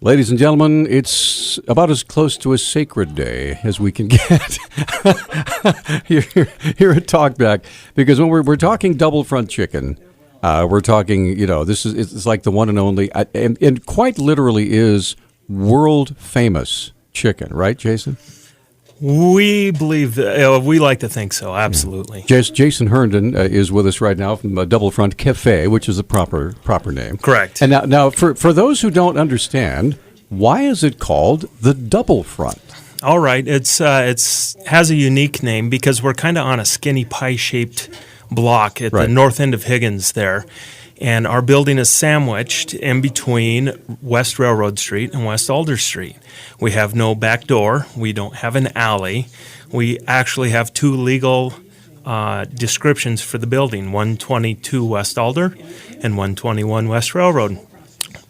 Ladies and gentlemen, it's about as close to a sacred day as we can get here at Talkback, because when we're talking double front chicken, we're talking, this is it's like the one and only, and quite literally is world famous chicken, right, Jason? We believe, we like to think so, absolutely. Yeah. Jason Herndon is with us right now from Double Front Cafe, which is the proper name. Correct. And now for those who don't understand, why is it called the Double Front? All right, it's has a unique name because we're kind of on a skinny pie-shaped block at the north end of Higgins there. And our building is sandwiched in between West Railroad Street and West Alder Street. We have no back door. We don't have an alley. We actually have two legal descriptions for the building, 122 West Alder and 121 West Railroad.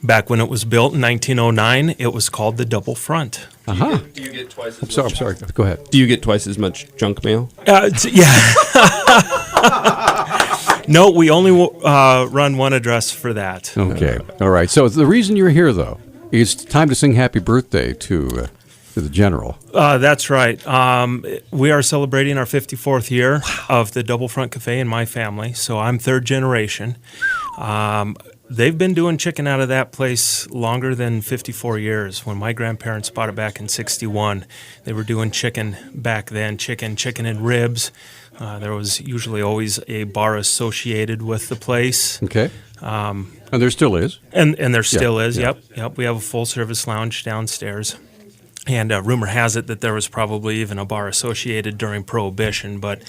Back when it was built in 1909, it was called the Double Front. Uh-huh. Do you get twice as I'm sorry. Go ahead. Do you get twice as much junk mail? Yeah. No, we only run one address for that. Okay. All right. So the reason you're here, though, is time to sing happy birthday to the General. That's right. We are celebrating our 54th year of the Double Front Cafe in my family, so I'm third generation. They've been doing chicken out of that place longer than 54 years. When my grandparents bought it back in 61, they were doing chicken back then, chicken and ribs. There was usually always a bar associated with the place. Okay. And there still is. And there still is, yeah. Yep. We have a full-service lounge downstairs. And rumor has it that there was probably even a bar associated during Prohibition, but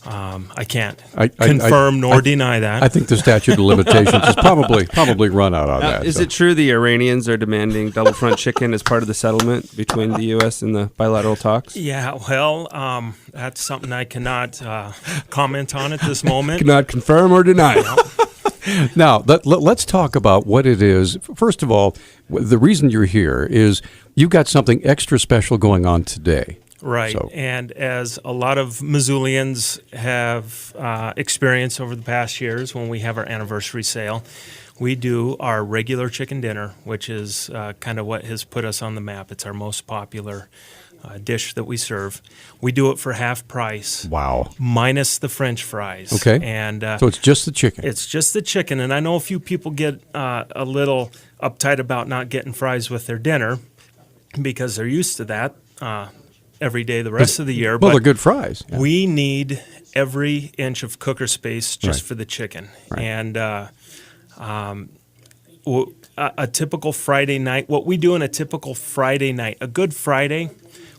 I can't confirm nor deny that. I think the statute of limitations is probably run out on that. Is it true the Iranians are demanding double front chicken as part of the settlement between the U.S. and the bilateral talks? Yeah, well, that's something I cannot comment on at this moment. Cannot confirm or deny. Now, let's talk about what it is. First of all, the reason you're here is you've got something extra special going on today. Right, So. And as a lot of Missoulians have experienced over the past years when we have our anniversary sale, we do our regular chicken dinner, which is kind of what has put us on the map. It's our most popular dish that we serve. We do it for half price. Wow. Minus the French fries. Okay. And so it's just the chicken. It's just the chicken. And I know a few people get a little uptight about not getting fries with their dinner because they're used to that every day the rest of the year. Well, they're good fries. Yeah. We need every inch of cooker space just for the chicken. Right. And a typical Friday night, what we do in a typical Friday night, a Good Friday,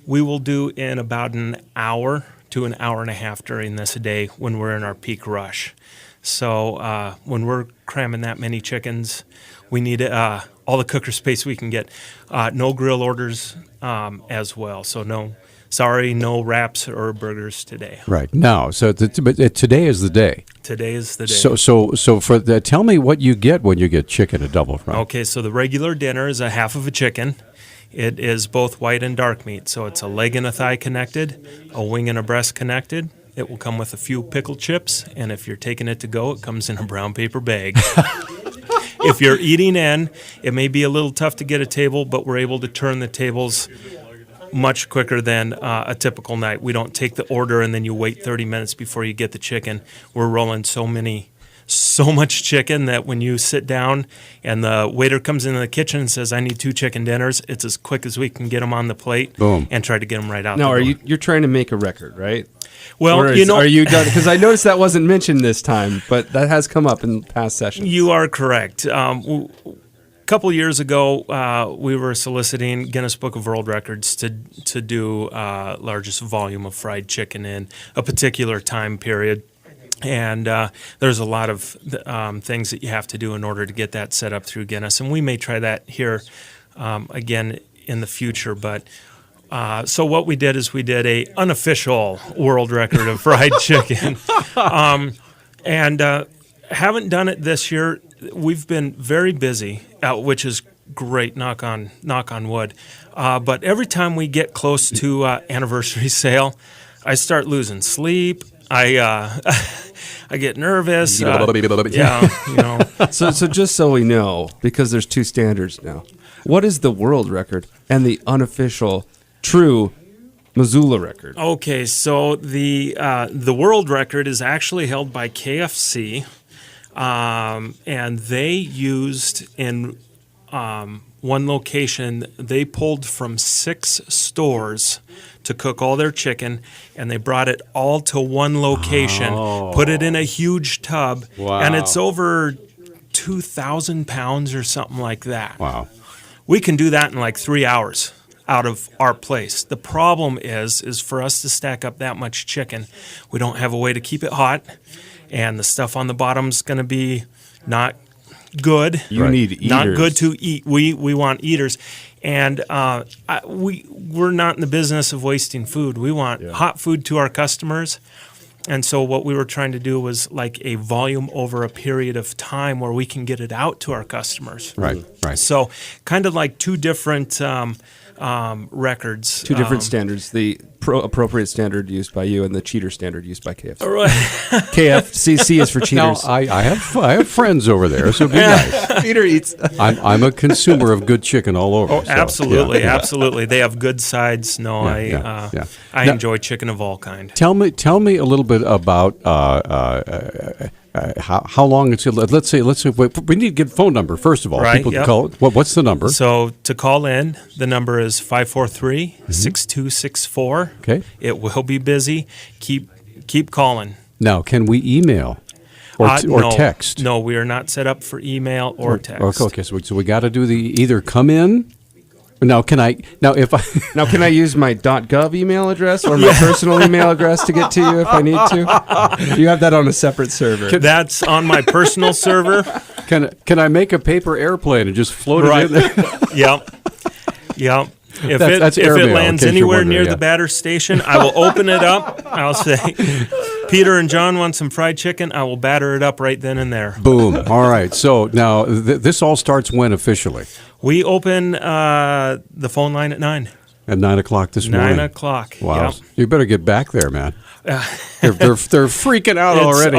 we will do in about an hour to an hour and a half during this day when we're in our peak rush. So when we're cramming that many chickens, we need all the cooker space we can get. No grill orders as well. So no wraps or burgers today. Right. Now, so but today is the day. Today is the day. So for tell me what you get when you get chicken at Double Front. Okay, so the regular dinner is a half of a chicken. It is both white and dark meat. So it's a leg and a thigh connected, a wing and a breast connected. It will come with a few pickle chips, and if you're taking it to go, it comes in a brown paper bag. If you're eating in, it may be a little tough to get a table, but we're able to turn the tables much quicker than a typical night. We don't take the order and then you wait 30 minutes before you get the chicken. We're rolling so much chicken that when you sit down and the waiter comes into the kitchen and says, I need 2 chicken dinners, it's as quick as we can get them on the plate. Boom. And try to get them right out. Now, you're trying to make a record, right? Well, are you done? Because I noticed that wasn't mentioned this time, but that has come up in past sessions. You are correct. A couple years ago, we were soliciting Guinness Book of World Records to do largest volume of fried chicken in a particular time period. And there's a lot of things that you have to do in order to get that set up through Guinness. And we may try that here again in the future. But so what we did is we did a unofficial world record of fried chicken. And haven't done it this year. We've been very busy, which is great, knock on wood. But every time we get close to anniversary sale, I start losing sleep. I get nervous. So just so we know, because there's 2 standards now. What is the world record and the unofficial, true Missoula record? Okay, so the world record is actually held by KFC, and they used in one location, they pulled from 6 stores to cook all their chicken, and they brought it all to one location, put it in a huge tub, and it's over 2,000 pounds or something like that. Wow. We can do that in like 3 hours out of our place. The problem is for us to stack up that much chicken, we don't have a way to keep it hot, and the stuff on the bottom's going to be not good. You need eaters. Not good to eat. We want eaters, and we're not in the business of wasting food. We want hot food to our customers. And so what we were trying to do was like a volume over a period of time where we can get it out to our customers. Right. So kind of like 2 different records. 2 different standards. The appropriate standard used by you and the cheater standard used by KFC. Right. KFC is for Now, cheaters. I have friends over there, so be nice. Peter eats. I'm a consumer of good chicken all over. Oh, so, absolutely, yeah. absolutely. They have good sides. No, I Now- enjoy chicken of all kind. Tell me a little bit about how long it's. Let's say we need to get a phone number first of all. Right, People can yep. call. What's the number? So to call in, the number is 543-6264. Okay. It will be busy. Keep calling. Now, can we email or No, text? No, we are not set up for email or text. Okay, so we got to do either come in. Now, can I use my .gov email address or my personal email address to get to you if I need to? Do you have that on a separate server? That's on my personal server. Can I make a paper airplane and just float Right. it in there? Yep. If That's it airmail, in lands case you're anywhere wondering, near yeah. the batter station, I will open it up. I'll say, Peter and John want some fried chicken. I will batter it up right then and there. Boom. All right. So now this all starts when officially? We open the phone line at 9. At 9 o'clock this morning. 9 o'clock. Wow. Yep. You better get back there, man. They're freaking out already.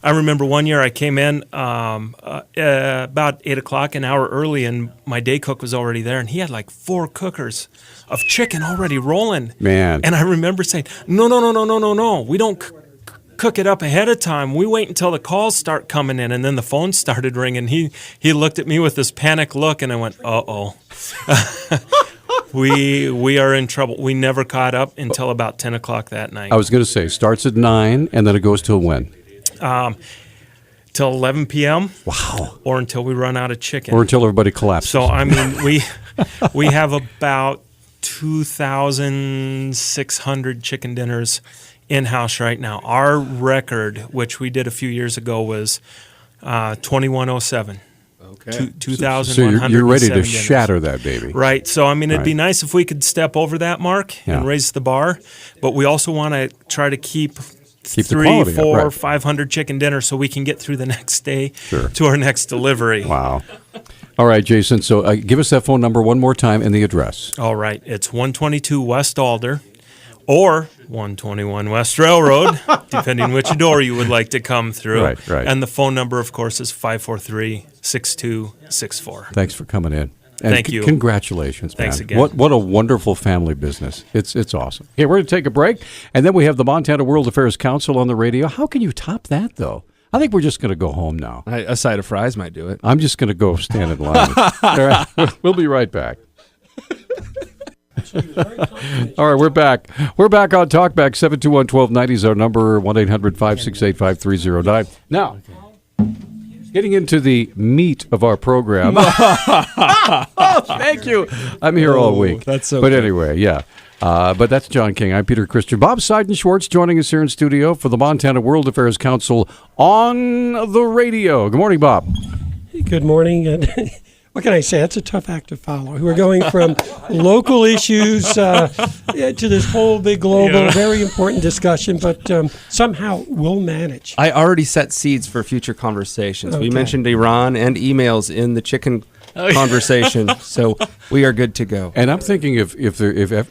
I remember one year I came in about 8 o'clock, an hour early, and my day cook was already there, and he had like 4 cookers of chicken already rolling. Man. And I remember saying, no, we don't cook it up ahead of time. We wait until the calls start coming in, and then the phone started ringing. He looked at me with this panic look, and I went, uh-oh. We are in trouble. We never caught up until about 10 o'clock that night. I was going to say, starts at 9, and then it goes till when? Till 11 p.m. Wow. Or until we run out of chicken. Or until everybody collapses. So, I mean, we have about 2,600 chicken dinners in-house right now. Our record, which we did a few years ago, was 2107. Okay. 2,107 So you're ready to dinners. shatter that baby. Right. So, I mean, it'd be Right. nice if we could step over that mark and Yeah. raise the bar, but we also want to try to keep the 3, quality up, 4, right. 500 chicken dinners so we can get through the next day Sure. to our next delivery. Wow. All right, Jason. So give us that phone number one more time and the address. All right. It's 122 West Alder or 121 West Railroad, depending which door you would like to come through. Right. And the phone number, of course, is 543-6264. Thanks for coming in. And Thank you. Congratulations, man. Thanks again. What a wonderful family business. It's awesome. Okay, we're going to take a break, and then we have the Montana World Affairs Council on the radio. How can you top that, though? I think we're just going to go home now. A side of fries might do it. I'm just going to go stand in line. All right, we'll be right back. All right, we're back. We're back on Talkback. 721-1290 is our number, 1-800-568-5309. Now, getting into the meat of our program. Thank you. I'm here all week. That's okay. But anyway, yeah. But that's John King. I'm Peter Christian. Bob Seiden-Schwartz joining us here in studio for the Montana World Affairs Council on the radio. Good morning, Bob. Good morning. And what can I say? That's a tough act to follow. We're going from local issues to this whole big global, very important discussion, but somehow we'll manage. I already set seeds for future conversations. We Okay. mentioned Iran and emails in the chicken conversation, so we are good to go. And I'm thinking if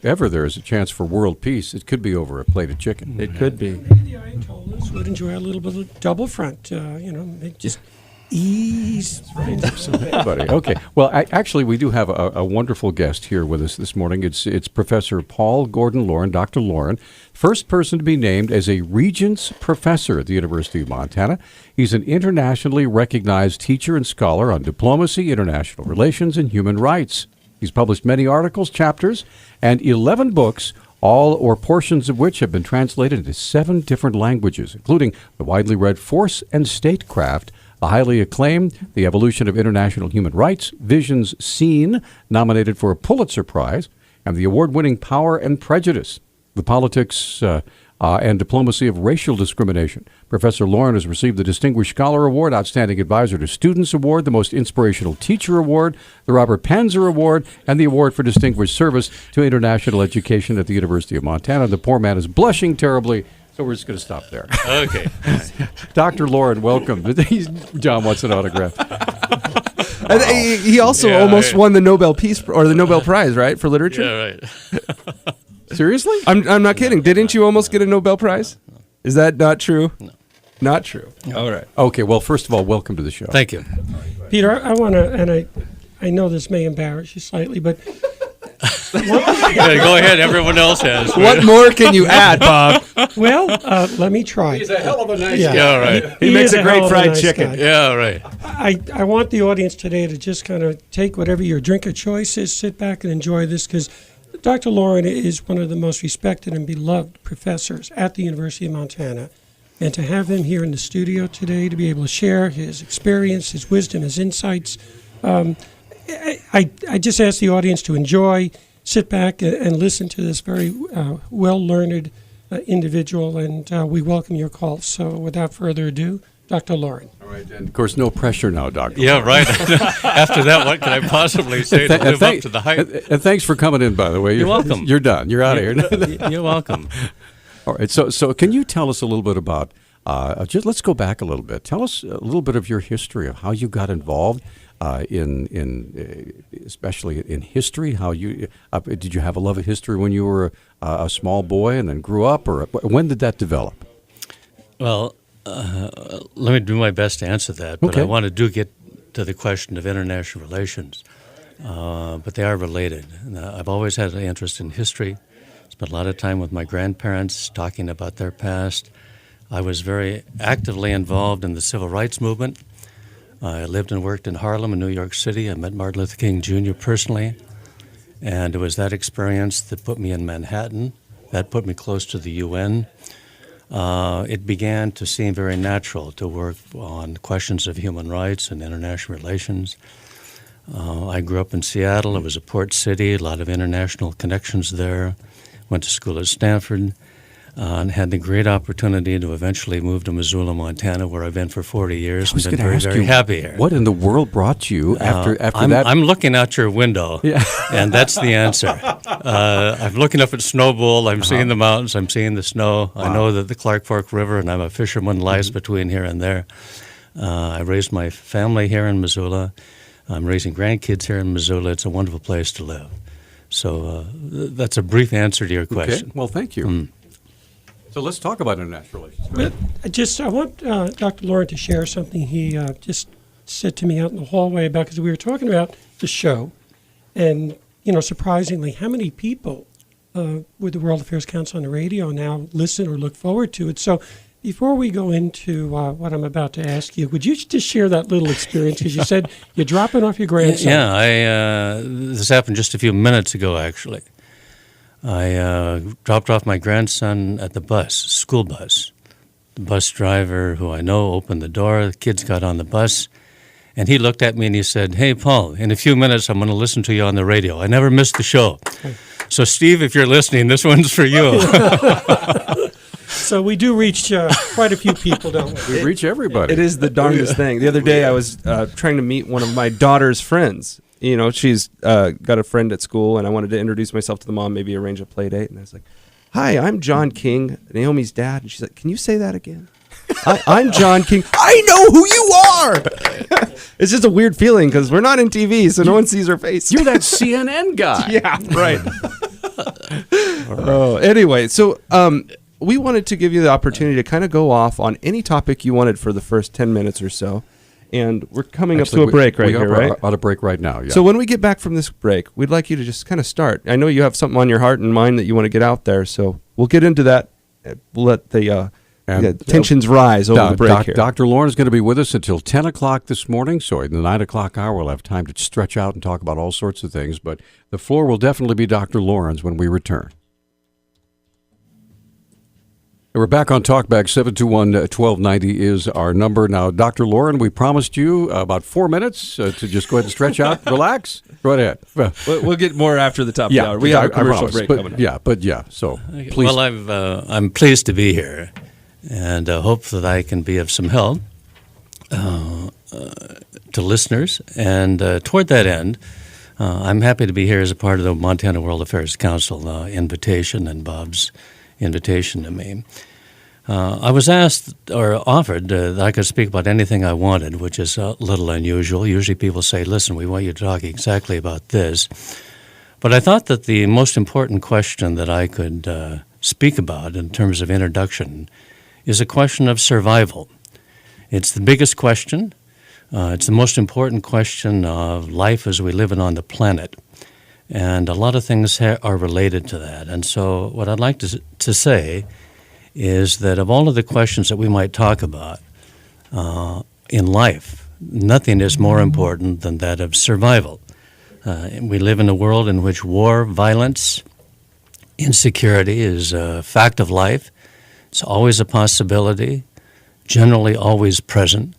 ever there is a chance for world peace, it could be over a plate of chicken. It could be. The Ayatollahs would enjoy a little bit of double front, just ease. Everybody. Okay. Well, actually, we do have a wonderful guest here with us this morning. It's Professor Paul Gordon Loren, Dr. Loren, first person to be named as a Regents Professor at the University of Montana. He's an internationally recognized teacher and scholar on diplomacy, international relations, and human rights. He's published many articles, chapters, and 11 books, all or portions of which have been translated into 7 different languages, including the widely read Force and Statecraft, the highly acclaimed The Evolution of International Human Rights, Visions Seen, nominated for a Pulitzer Prize, and the award-winning Power and Prejudice, The Politics and Diplomacy of Racial Discrimination. Professor Loren has received the Distinguished Scholar Award, Outstanding Advisor to Students Award, the Most Inspirational Teacher Award, the Robert Panzer Award, and the Award for Distinguished Service to International Education at the University of Montana. The poor man is blushing terribly, so we're just going to stop there. Okay. Dr. Loren, welcome. John wants an autograph. And he also almost won the Nobel Peace or the Nobel Prize, right, for literature? Yeah, right. Seriously? I'm not kidding. Didn't you almost get a Nobel Prize? Is that not true? No. Not true. All right. Okay, well, first of all, welcome to the show. Thank you. Peter, I want to, and I know this may embarrass you slightly, but Yeah, go ahead. Everyone else has. What more can you add, Bob? well, let me try. He's a hell of a nice Yeah. guy. Yeah, right. He makes is a great hell of fried nice chicken. guy. Yeah, right. I want the audience today to just kind of take whatever your drink of choice is, sit back and enjoy this, because Dr. Loren is one of the most respected and beloved professors at the University of Montana. And to have him here in the studio today to be able to share his experience, his wisdom, his insights, I just ask the audience to enjoy, sit back and listen to this very well-learned individual, and we welcome your calls. So without further ado, Dr. Loren. All right, and of course, no pressure now, Doctor. Yeah, right. After that, what can I possibly say to live up to the hype? And thanks for coming in, by the way. You're welcome. You're done. You're out of here. You're welcome. All right. So can you tell us a little bit about? Let's go back a little bit. Tell us a little bit of your history of how you got involved in especially in history. How you did you have a love of history when you were a small boy and then grew up, or when did that develop? Well, let me do my best to answer that, but Okay. I want to get to the question of international relations. But they are related. And, I've always had an interest in history. Spent a lot of time with my grandparents talking about their past. I was very actively involved in the civil rights movement. I lived and worked in Harlem and New York City. I met Martin Luther King Jr. personally, and it was that experience that put me in Manhattan. That put me close to the UN. It began to seem very natural to work on questions of human rights and international relations. I grew up in Seattle. It was a port city, a lot of international connections there. Went to school at Stanford. And had the great opportunity to eventually move to Missoula, Montana, where I've been for 40 years. I was and been going to very, ask very you, happy here. what in the world brought you after that? I'm looking out your window, and that's the answer. I'm looking up at Snowbowl. I'm seeing the mountains. I'm seeing the snow. I know that the Clark Fork River, and I'm a fisherman, lies between here and there. I raised my family here in Missoula. I'm raising grandkids here in Missoula. It's a wonderful place to live. So that's a brief answer to your question. Okay. Well, thank you. So let's talk about international relations. Go ahead. I want Dr. Loren to share something he just said to me out in the hallway about, because we were talking about the show, and surprisingly, how many people with the World Affairs Council on the radio now listen or look forward to it. So before we go into what I'm about to ask you, would you just share that little experience? Because you said you're dropping off your grandson. Yeah, this happened just a few minutes ago, actually. I dropped off my grandson at the school bus. The bus driver, who I know, opened the door. The kids got on the bus, and he looked at me and he said, "Hey, Paul, in a few minutes I'm going to listen to you on the radio. I never missed the show. So, Steve, if you're listening, this one's for you." So we do reach quite a few people, don't we? We reach everybody. It is the darndest thing. The other day I was trying to meet one of my daughter's friends. She's got a friend at school, and I wanted to introduce myself to the mom, maybe arrange a play date. And I was like, "Hi, I'm John King, Naomi's dad." And she's like, "Can you say that again?" I'm John King. I know who you are. It's just a weird feeling because we're not in TV, so no one sees her face. You're that CNN guy. Yeah, right. Oh, anyway, so we wanted to give you the opportunity to kind of go off on any topic you wanted for the first 10 minutes or so. And we're coming Actually, up to a break right we here, are right? on a break right now, yeah. So when we get back from this break, we'd like you to just kind of start. I know you have something on your heart and mind that you want to get out there, so we'll get into that. We'll let the tensions rise over the break here. Dr. Lauren is going to be with us until 10 o'clock this morning, so in the 9 o'clock hour we'll have time to stretch out and talk about all sorts of things, but the floor will definitely be Dr. Lauren's when we return. We're back on Talkback. 721-1290 is our number. Now, Dr. Lauren, we promised you about 4 minutes to just go ahead and stretch out, relax. Go ahead. We'll get more after the top of the hour. We have a commercial break coming up. So please. Well, I'm pleased to be here and hope that I can be of some help to listeners. And toward that end, I'm happy to be here as a part of the Montana World Affairs Council invitation and Bob's invitation to me. I was asked or offered that I could speak about anything I wanted, which is a little unusual. Usually people say, listen, we want you to talk exactly about this. But I thought that the most important question that I could speak about in terms of introduction is a question of survival. It's the biggest question. It's the most important question of life as we live it on the planet. And a lot of things are related to that. And so what I'd like to say is that of all of the questions that we might talk about in life, nothing is more important than that of survival. We live in a world in which war, violence, insecurity is a fact of life. It's always a possibility, generally always present.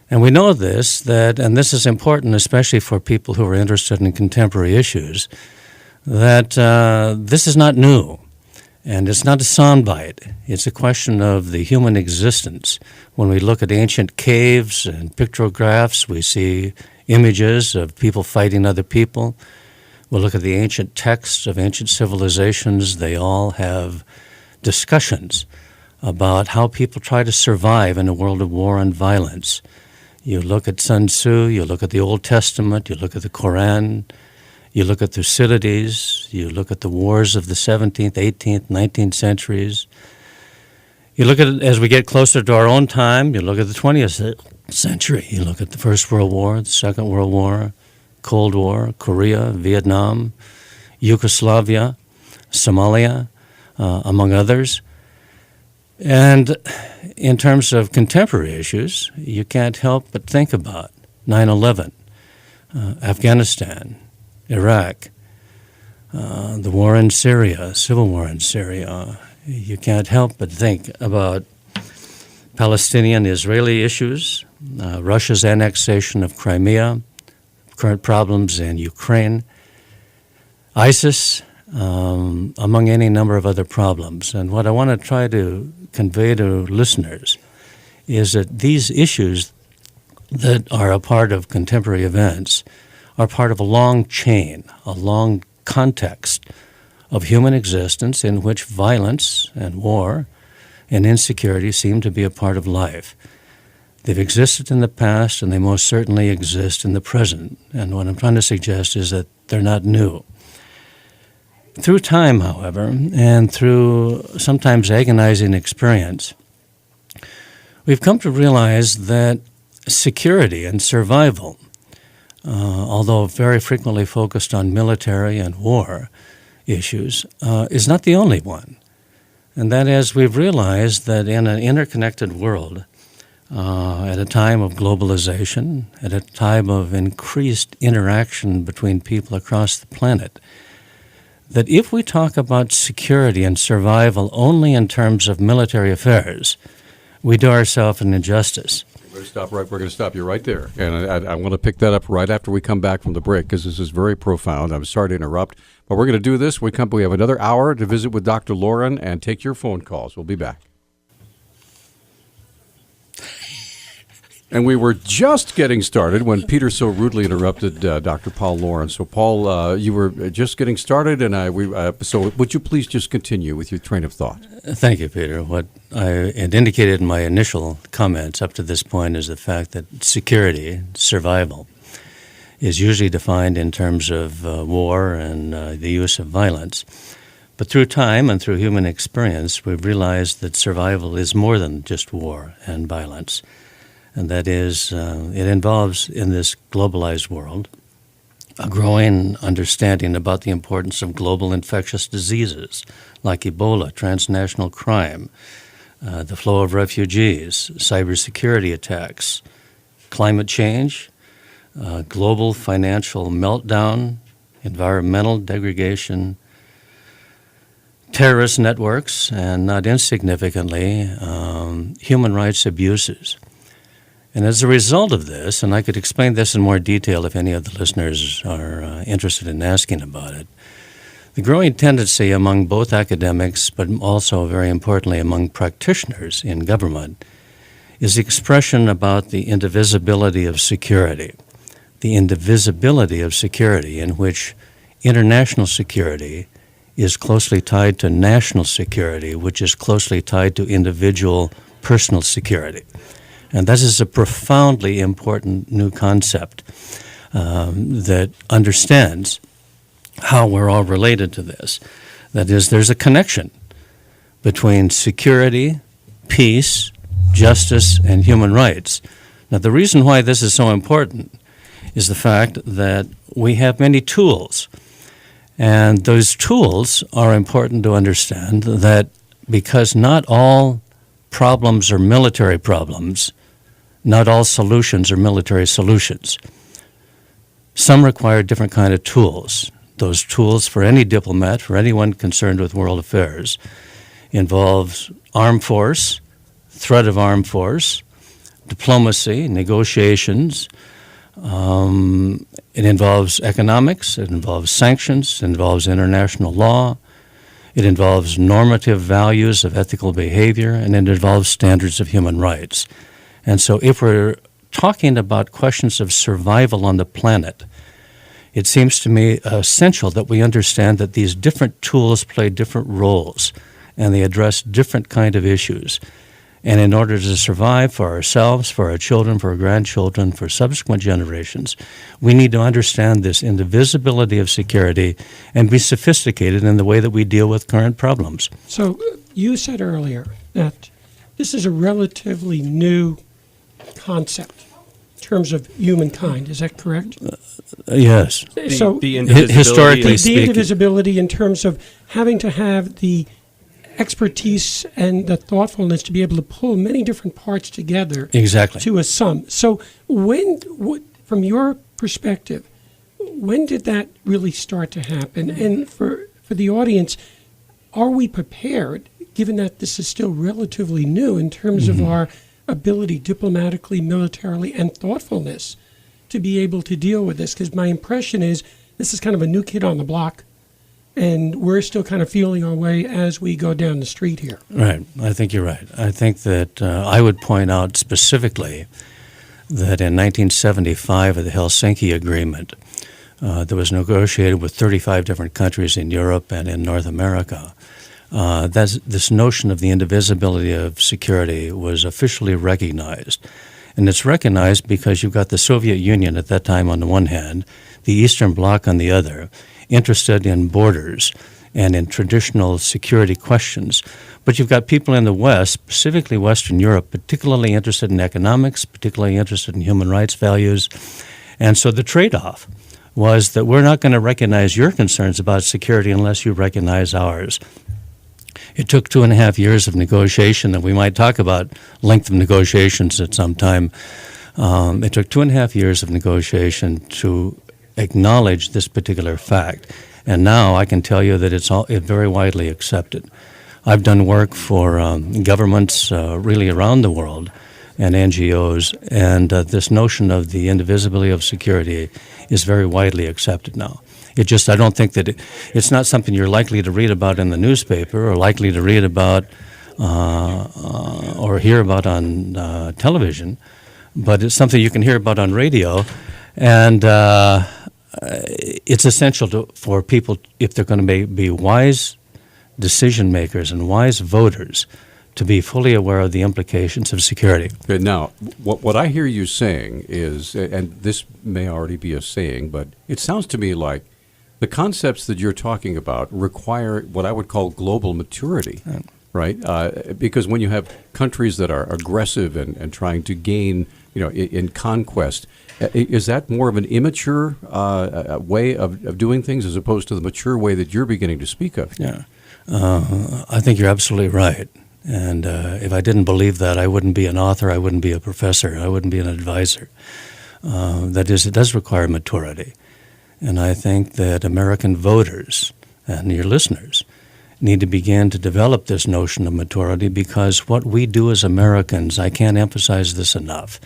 And we know this, and this is important especially for people who are interested in contemporary issues, that this is not new, and it's not a soundbite. It's a question of the human existence. When we look at ancient caves and pictographs, we see images of people fighting other people. We look at the ancient texts of ancient civilizations. They all have discussions about how people try to survive in a world of war and violence. You look at Sun Tzu, you look at the Old Testament, you look at the Quran, you look at Thucydides, you look at the wars of the 17th, 18th, 19th centuries. You look at it as we get closer to our own time, you look at the 20th century, you look at the First World War, the Second World War, Cold War, Korea, Vietnam, Yugoslavia, Somalia, among others. And in terms of contemporary issues, you can't help but think about 9/11, Afghanistan, Iraq, the war in Syria, civil war in Syria. You can't help but think about Palestinian-Israeli issues, Russia's annexation of Crimea, current problems in Ukraine, ISIS, among any number of other problems. And what I want to try to convey to listeners is that these issues that are a part of contemporary events are part of a long chain, a long context of human existence in which violence and war and insecurity seem to be a part of life. They've existed in the past, and they most certainly exist in the present. And what I'm trying to suggest is that they're not new. Through time, however, and through sometimes agonizing experience, we've come to realize that security and survival, although very frequently focused on military and war issues, is not the only one. And that is, we've realized that in an interconnected world, at a time of globalization, at a time of increased interaction between people across the planet, that if we talk about security and survival only in terms of military affairs, we do ourselves an injustice. We're going to stop you right there. And I want to pick that up right after we come back from the break, because this is very profound. I'm sorry to interrupt, but we're going to do this. We have another hour to visit with Dr. Lauren and take your phone calls. We'll be back. And we were just getting started when Peter so rudely interrupted Dr. Paul Lauren. So, Paul, you were just getting started, and so would you please just continue with your train of thought? Thank you, Peter. What I had indicated in my initial comments up to this point is the fact that security, survival, is usually defined in terms of war and the use of violence. But through time and through human experience, we've realized that survival is more than just war and violence. and that is it involves, in this globalized world, a growing understanding about the importance of global infectious diseases like Ebola, transnational crime, the flow of refugees, cybersecurity attacks, climate change, global financial meltdown, environmental degradation, terrorist networks, and not insignificantly, human rights abuses. And as a result of this, and I could explain this in more detail if any of the listeners are interested in asking about it, the growing tendency among both academics, but also very importantly among practitioners in government, is the expression about the indivisibility of security. The indivisibility of security, in which international security is closely tied to national security, which is closely tied to individual personal security. And this is a profoundly important new concept that understands how we're all related to this. That is, there's a connection between security, peace, justice, and human rights. Now, the reason why this is so important is the fact that we have many tools. And those tools are important to understand, that because not all problems are military problems, not all solutions are military solutions. Some require different kind of tools. Those tools for any diplomat, for anyone concerned with world affairs, involves armed force, threat of armed force, diplomacy, negotiations. It involves economics, it involves sanctions, it involves international law, it involves normative values of ethical behavior, and it involves standards of human rights. And so if we're talking about questions of survival on the planet, it seems to me essential that we understand that these different tools play different roles and they address different kind of issues. And in order to survive for ourselves, for our children, for our grandchildren, for subsequent generations, we need to understand this indivisibility of security and be sophisticated in the way that we deal with current problems. So you said earlier that this is a relatively new concept in terms of humankind. Is that correct? Yes. So the indivisibility historically the speaking, indivisibility in terms of having to have the expertise and the thoughtfulness to be able to pull many different parts together exactly. to a sum. So from your perspective, when did that really start to happen? And for the audience, are we prepared, given that this is still relatively new in terms of our ability diplomatically, militarily, and thoughtfulness to be able to deal with this? Because my impression is this is kind of a new kid on the block, and we're still kind of feeling our way as we go down the street here. Right. I think you're right. I think that I would point out specifically that in 1975 of the Helsinki Agreement that was negotiated with 35 different countries in Europe and in North America, this notion of the indivisibility of security was officially recognized. And it's recognized because you've got the Soviet Union at that time on the one hand, the Eastern Bloc on the other, interested in borders and in traditional security questions. But you've got people in the West, specifically Western Europe, particularly interested in economics, particularly interested in human rights values. And so the trade-off was that we're not going to recognize your concerns about security unless you recognize ours. It took 2.5 years of negotiation, and we might talk about length of negotiations at some time. It took 2.5 years of negotiation to acknowledge this particular fact. And now I can tell you that it's very widely accepted. I've done work for governments really around the world and NGOs, and this notion of the indivisibility of security is very widely accepted now. I don't think that it's not something you're likely to read about in the newspaper or likely to read about or hear about on television, but it's something you can hear about on radio, and it's essential for people, if they're going to be wise decision makers and wise voters, to be fully aware of the implications of security. Okay, now, what I hear you saying is, and this may already be a saying, but it sounds to me like the concepts that you're talking about require what I would call global maturity, right? Because when you have countries that are aggressive and trying to gain in conquest. Is that more of an immature way of doing things as opposed to the mature way that you're beginning to speak of? Yeah, I think you're absolutely right. And if I didn't believe that, I wouldn't be an author, I wouldn't be a professor, I wouldn't be an advisor. That is, it does require maturity. And I think that American voters and your listeners need to begin to develop this notion of maturity, because what we do as Americans, I can't emphasize this enough,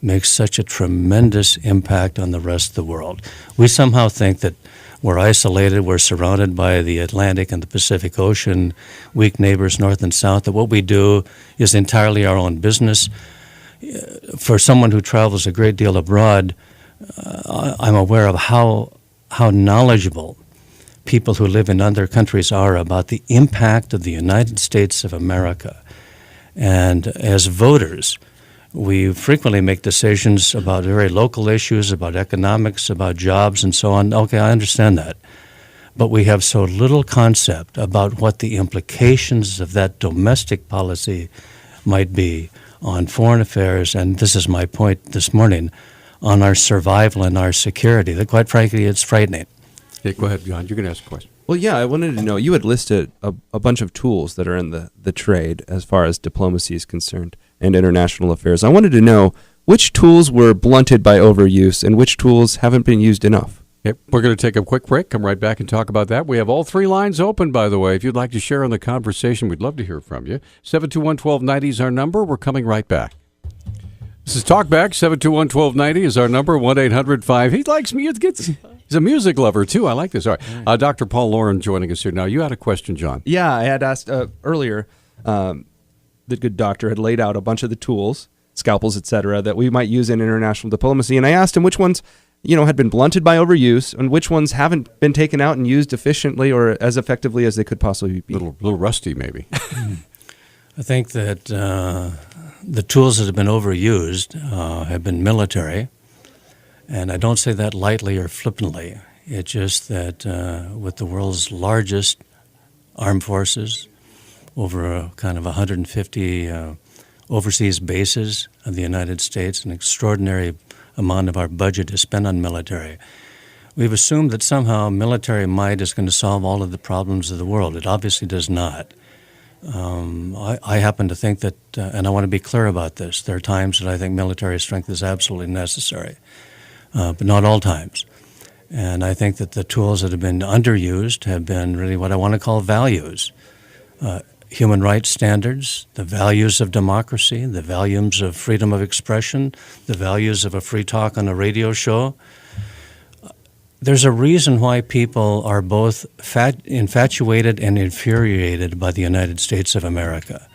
makes such a tremendous impact on the rest of the world. We somehow think that we're isolated, we're surrounded by the Atlantic and the Pacific Ocean, weak neighbors north and south, that what we do is entirely our own business. For someone who travels a great deal abroad, I'm aware of how knowledgeable people who live in other countries are about the impact of the United States of America. And as voters, we frequently make decisions about very local issues, about economics, about jobs, and so on. Okay, I understand that. But we have so little concept about what the implications of that domestic policy might be on foreign affairs, and this is my point this morning, on our survival and our security. That, quite frankly, it's frightening. Yeah, go ahead, John. You're going to ask a question. Well, yeah, I wanted to know, you had listed a bunch of tools that are in the trade as far as diplomacy is concerned and international affairs. I wanted to know which tools were blunted by overuse and which tools haven't been used enough. Yep. We're going to take a quick break, come right back and talk about that. We have all three lines open, by the way. If you'd like to share in the conversation, we'd love to hear from you. 721-1290 is our number. We're coming right back. This is Talkback. 721-1290 is our number. 1-800-5. He likes me. He's a music lover, too. I like this. All right. Dr. Paul Lauren joining us here. Now, you had a question, John. Yeah, I had asked earlier, the good doctor had laid out a bunch of the tools, scalpels, etc., that we might use in international diplomacy. And I asked him which ones, had been blunted by overuse and which ones haven't been taken out and used efficiently or as effectively as they could possibly be. Little rusty, maybe. I think that the tools that have been overused have been military, and I don't say that lightly or flippantly. It's just that with the world's largest armed forces, over kind of 150 overseas bases of the United States, an extraordinary amount of our budget is spent on military. We've assumed that somehow military might is going to solve all of the problems of the world. It obviously does not. I happen to think that, and I want to be clear about this, there are times that I think military strength is absolutely necessary, but not all times. And I think that the tools that have been underused have been really what I want to call values. Human rights standards, the values of democracy, the values of freedom of expression, the values of a free talk on a radio show. There's a reason why people are both infatuated and infuriated by the United States of America.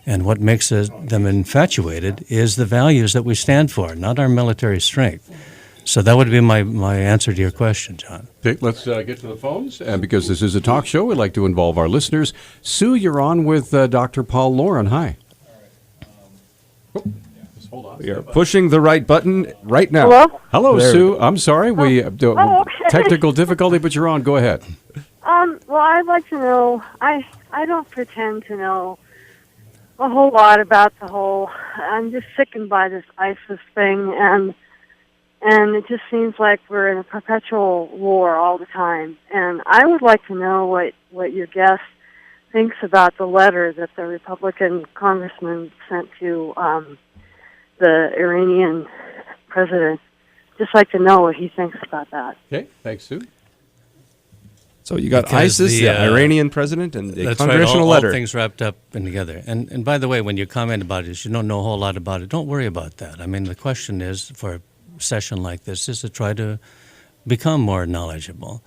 And what makes them infatuated is the values that we stand for, not our military strength. So that would be my answer to your question, John. Okay, let's get to the phones. And because this is a talk show, we'd like to involve our listeners. Sue, you're on with Dr. Paul Lauren. Hi. Hold on. We are pushing the right button right now. Hello? Hello, Sue. I'm sorry. We okay. technical difficulty, but you're on. Go ahead. Well, I'd like to know, I don't pretend to know a whole lot about I'm just sickened by this ISIS thing, and it just seems like we're in a perpetual war all the time. And I would like to know what your guest thinks about the letter that the Republican congressman sent to the Iranian president. Just like to know what he thinks about that. Okay, thanks, Sue. So you got Because ISIS, the Iranian president, and the congressional all letter. All things wrapped up and together. And by the way, when you comment about it, you don't know a whole lot about it. Don't worry about that. I mean, the question is, for a session like this, is to try to become more knowledgeable.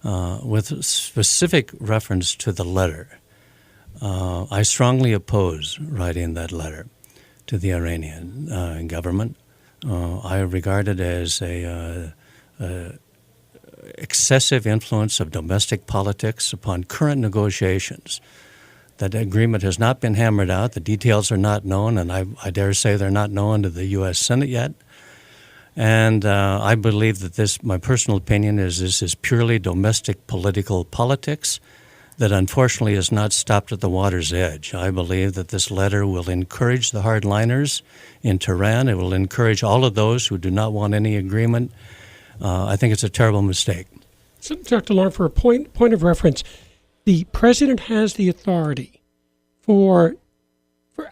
With specific reference to the letter, I strongly oppose writing that letter to the Iranian government. I regard it as a excessive influence of domestic politics upon current negotiations. That agreement has not been hammered out. The details are not known, and I dare say they're not known to the U.S. Senate yet. And I believe that my personal opinion is this is purely domestic political politics that unfortunately is not stopped at the water's edge. I believe that this letter will encourage the hardliners in Tehran. It will encourage all of those who do not want any agreement. I think it's a terrible mistake. So, Dr. Lauren, for a point of reference, the president has the authority for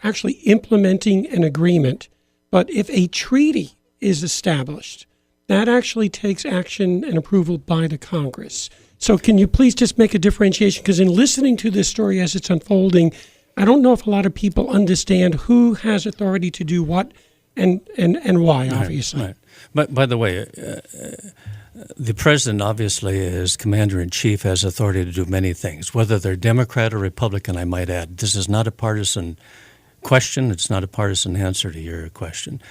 actually implementing an agreement, but if a treaty is established, that actually takes action and approval by the Congress. So can you please just make a differentiation? Because in listening to this story as it's unfolding, I don't know if a lot of people understand who has authority to do what and why, obviously. Right. But by the way, the president obviously is commander-in-chief, has authority to do many things, whether they're Democrat or Republican, I might add. This is not a partisan question. It's not a partisan answer to your question.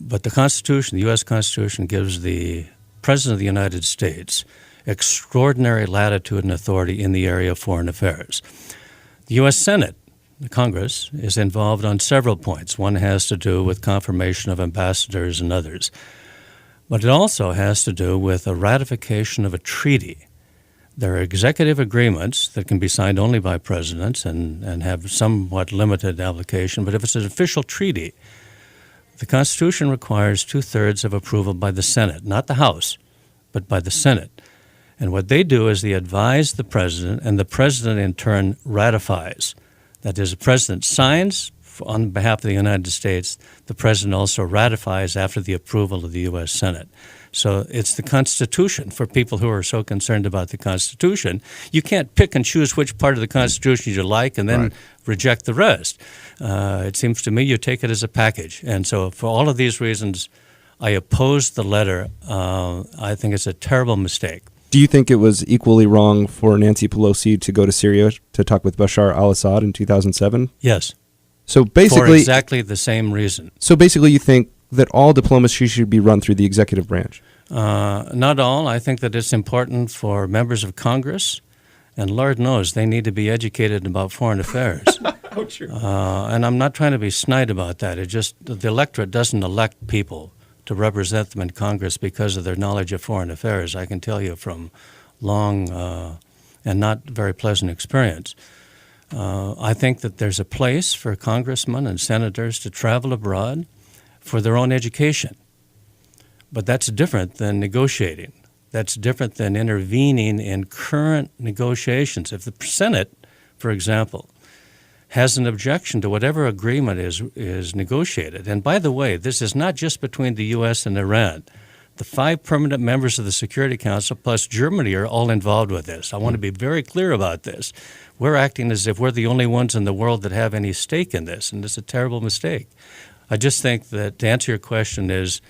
But the Constitution, the U.S. Constitution, gives the President of the United States extraordinary latitude and authority in the area of foreign affairs. The U.S. Senate, the Congress, is involved on several points. One has to do with confirmation of ambassadors and others. But it also has to do with a ratification of a treaty. There are executive agreements that can be signed only by presidents and have somewhat limited application. But if it's an official treaty, the Constitution requires 2/3 of approval by the Senate, not the House, but by the Senate. And what they do is they advise the president, and the president in turn ratifies. That is, the president signs on behalf of the United States. The president also ratifies after the approval of the U.S. Senate. So it's the Constitution. For people who are so concerned about the Constitution, you can't pick and choose which part of the Constitution you like and then reject the rest. It seems to me you take it as a package. And so for all of these reasons, I oppose the letter. I think it's a terrible mistake. Do you think it was equally wrong for Nancy Pelosi to go to Syria to talk with Bashar al-Assad in 2007? Yes. So basically, for exactly the same reason. So basically you think that all diplomacy should be run through the executive branch? Not all. I think that it's important for members of Congress, and Lord knows they need to be educated about foreign affairs. And I'm not trying to be snide about that. It just, the electorate doesn't elect people to represent them in Congress because of their knowledge of foreign affairs. I can tell you from long and not very pleasant experience. I think that there's a place for congressmen and senators to travel abroad for their own education. But that's different than negotiating. That's different than intervening in current negotiations. If the Senate, for example, has an objection to whatever agreement is negotiated, and by the way, this is not just between the U.S. and Iran. The 5 permanent members of the Security Council plus Germany are all involved with this. I want to be very clear about this. We're acting as if we're the only ones in the world that have any stake in this, and it's a terrible mistake. I just think that to answer your question is,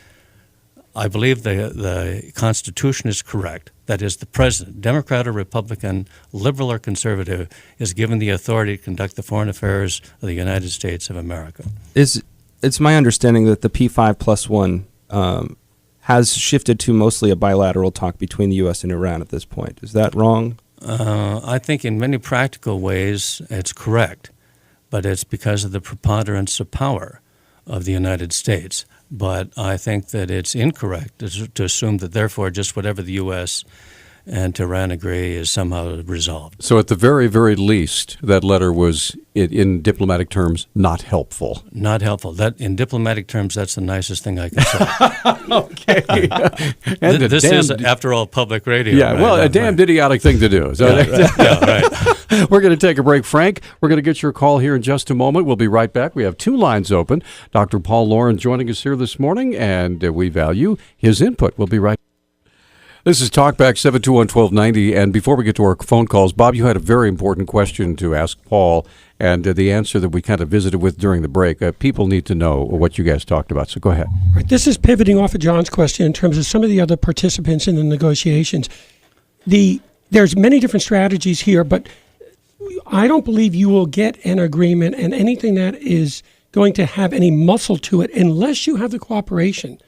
I believe the Constitution is correct. That is, the president, Democrat or Republican, liberal or conservative, is given the authority to conduct the foreign affairs of the United States of America. It's my understanding that the P5+1 has shifted to mostly a bilateral talk between the U.S. and Iran at this point. Is that wrong? I think in many practical ways it's correct, but it's because of the preponderance of power of the United States. But I think that it's incorrect to assume that therefore just whatever the U.S. and Tehran agree is somehow resolved. So at the very, very least, that letter was, in diplomatic terms, not helpful. Not helpful. That, in diplomatic terms, that's the nicest thing I can say. Okay. And this is, after all, public radio. Yeah, right? well, a damned idiotic thing to do. So right. We're going to take a break. Frank, we're going to get your call here in just a moment. We'll be right back. We have 2 lines open. Dr. Paul Lauren joining us here this morning, and we value his input. We'll be right back. This is Talkback 721-1290, and before we get to our phone calls, Bob, you had a very important question to ask Paul, and the answer that we kind of visited with during the break. People need to know what you guys talked about, so go ahead. Right, this is pivoting off of John's question in terms of some of the other participants in the negotiations. There's many different strategies here, but I don't believe you will get an agreement and anything that is going to have any muscle to it unless you have the cooperation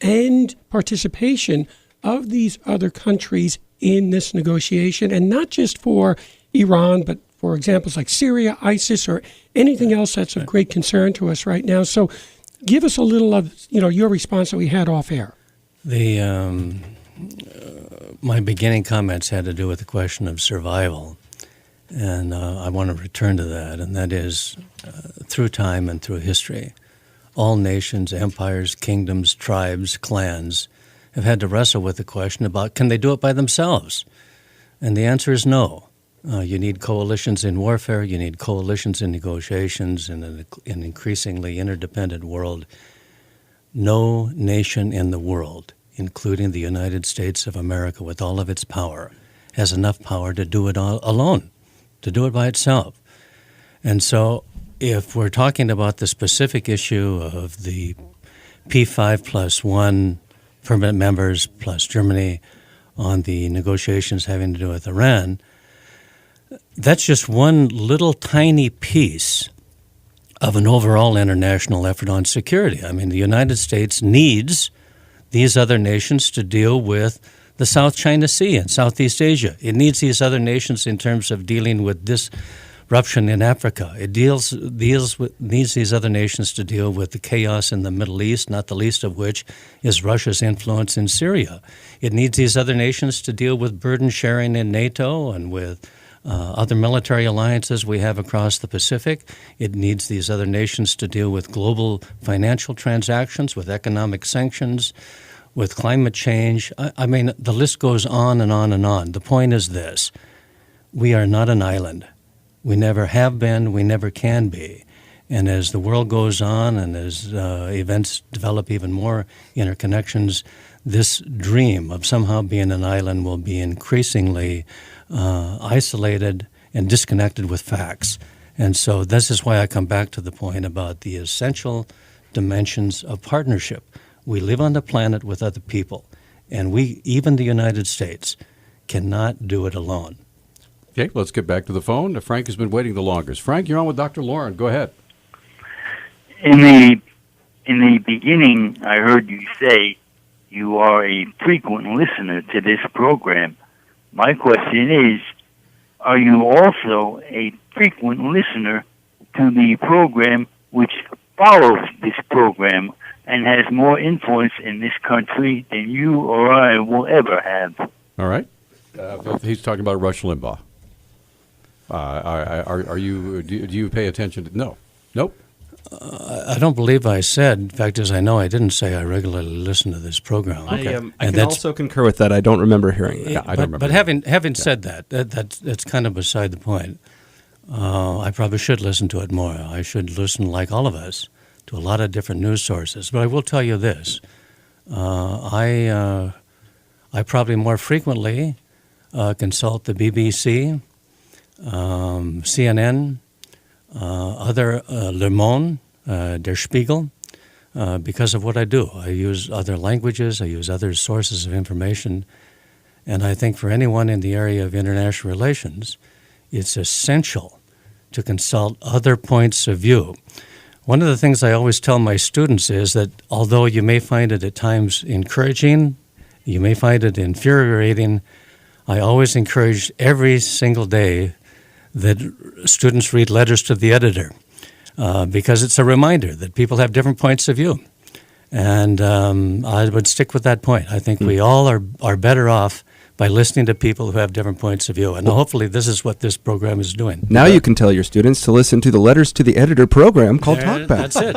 and participation of these other countries in this negotiation, and not just for Iran, but for examples like Syria, ISIS, or anything else that's of great concern to us right now. So give us a little of your response that we had off air. My beginning comments had to do with the question of survival. And I want to return to that, and that is through time and through history, all nations, empires, kingdoms, tribes, clans have had to wrestle with the question about can they do it by themselves? And the answer is no. You need coalitions in warfare, you need coalitions in negotiations in an increasingly interdependent world. No nation in the world, including the United States of America with all of its power, has enough power to do it all alone, to do it by itself. And so if we're talking about the specific issue of the P5+1 permanent members plus Germany on the negotiations having to do with Iran, that's just one little tiny piece of an overall international effort on security. I mean, the United States needs these other nations to deal with the South China Sea and Southeast Asia. It needs these other nations in terms of dealing with disruption in Africa. It needs these other nations to deal with the chaos in the Middle East, not the least of which is Russia's influence in Syria. It needs these other nations to deal with burden sharing in NATO and with other military alliances we have across the Pacific. It needs these other nations to deal with global financial transactions, with economic sanctions, with climate change. I mean, the list goes on and on and on. The point is this: we are not an island. We never have been, we never can be. And as the world goes on and as events develop even more interconnections, this dream of somehow being an island will be increasingly isolated and disconnected with facts. And so this is why I come back to the point about the essential dimensions of partnership. We live on the planet with other people, and we, even the United States, cannot do it alone. Okay, let's get back to the phone. Frank has been waiting the longest. Frank, you're on with Dr. Lauren. Go ahead. In the beginning, I heard you say you are a frequent listener to this program. My question is, are you also a frequent listener to the program which follows this program and has more influence in this country than you or I will ever have? All right. He's talking about Rush Limbaugh. Are you? Do you pay attention to? No. Nope. I don't believe I said. In fact, as I know, I didn't say I regularly listen to this program. Okay. I can also concur with that. I don't remember hearing that. Yeah, I don't remember. But having said that's kind of beside the point. I probably should listen to it more. I should listen, like all of us, to a lot of different news sources. But I will tell you this: I probably more frequently consult the BBC, CNN, other Le Monde, Der Spiegel, because of what I do. I use other languages, I use other sources of information, and I think for anyone in the area of international relations, it's essential to consult other points of view. One of the things I always tell my students is that although you may find it at times encouraging, you may find it infuriating, I always encourage every single day that students read letters to the editor because it's a reminder that people have different points of view. And I would stick with that point. I think we all are better off by listening to people who have different points of view. And hopefully this is what this program is doing. Now you can tell your students to listen to the Letters to the Editor program called Talkback. That's it.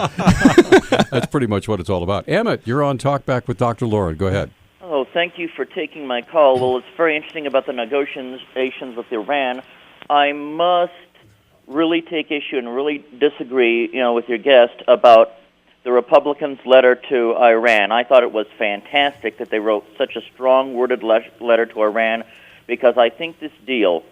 That's pretty much what it's all about. Emmett, you're on Talkback with Dr. Lauren. Go ahead. Oh, thank you for taking my call. Well, it's very interesting about the negotiations with Iran. I must really take issue and really disagree, with your guest about the Republicans' letter to Iran. I thought it was fantastic that they wrote such a strong worded letter to Iran, because I think this deal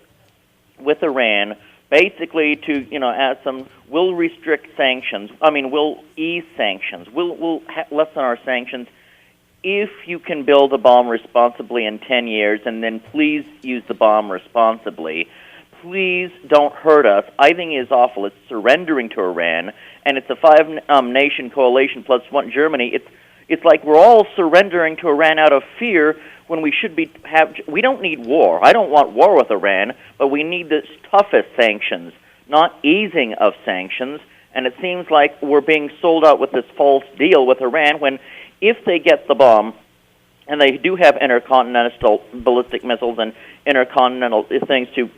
with Iran, basically to, add some, will restrict sanctions. We'll ease sanctions. We'll lessen our sanctions if you can build a bomb responsibly in 10 years, and then please use the bomb responsibly. Please don't hurt us. I think it is awful. It's surrendering to Iran, and it's a five-nation coalition plus one Germany. It's like we're all surrendering to Iran out of fear when we should be we don't need war. I don't want war with Iran, but we need the toughest sanctions, not easing of sanctions. And it seems like we're being sold out with this false deal with Iran when if they get the bomb, and they do have intercontinental ballistic missiles and intercontinental things to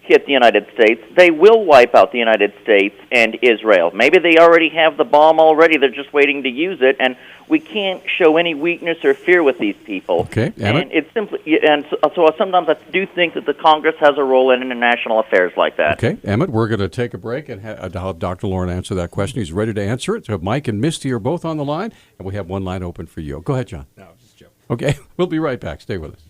hit the United States, they will wipe out the United States and Israel. Maybe they already have the bomb already. They're just waiting to use it, and we can't show any weakness or fear with these people. Okay, Emmett? And it's simply, and so sometimes I do think that the Congress has a role in international affairs like that. Okay, Emmett, we're going to take a break and have Dr. Lauren answer that question. He's ready to answer it. So Mike and Misty are both on the line, and we have one line open for you. Go ahead, John. No, just joking. Okay, we'll be right back. Stay with us.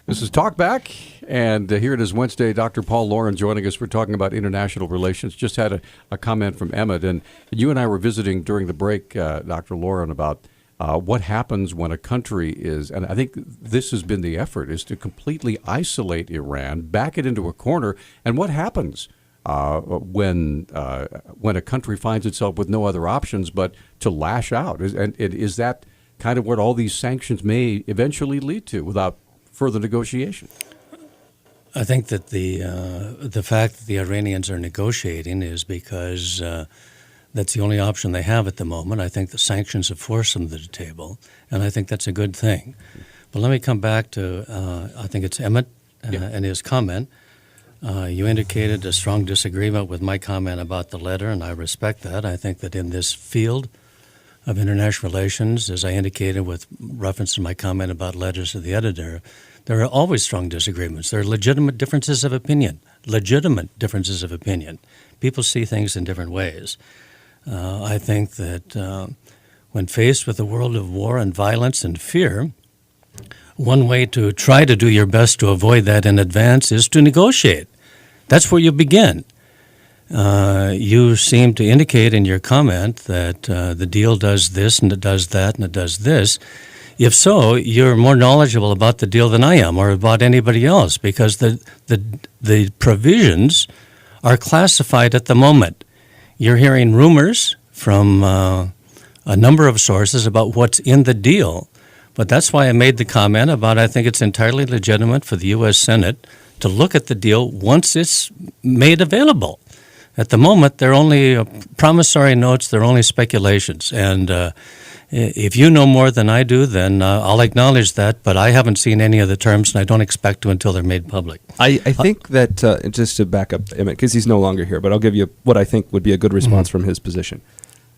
This is Talk Back, and here it is Wednesday. Dr. Paul Lauren joining us. We're talking about international relations. Just had a comment from Emmett, and you and I were visiting during the break, Dr. Lauren, about what happens when a country is, and I think this has been the effort, is to completely isolate Iran, back it into a corner, and what happens when a country finds itself with no other options but to lash out? Is that kind of what all these sanctions may eventually lead to without further negotiation? I think that the fact that the Iranians are negotiating is because that's the only option they have at the moment. I think the sanctions have forced them to the table, and I think that's a good thing. But let me come back to, I think it's Emmett and his comment. You indicated a strong disagreement with my comment about the letter, and I respect that. I think that in this field of international relations, as I indicated with reference to my comment about letters to the editor, there are always strong disagreements. There are legitimate differences of opinion. People see things in different ways. I think that when faced with a world of war and violence and fear, one way to try to do your best to avoid that in advance is to negotiate. That's where you begin. You seem to indicate in your comment that the deal does this and it does that and it does this. If so, you're more knowledgeable about the deal than I am or about anybody else, because the provisions are classified at the moment. You're hearing rumors from a number of sources about what's in the deal, but that's why I made the comment about I think it's entirely legitimate for the U.S. Senate to look at the deal once it's made available. At the moment, they're only promissory notes, they're only speculations, and if you know more than I do, then I'll acknowledge that, but I haven't seen any of the terms, and I don't expect to until they're made public. I think that, just to back up Emmett, because he's no longer here, but I'll give you what I think would be a good response from his position.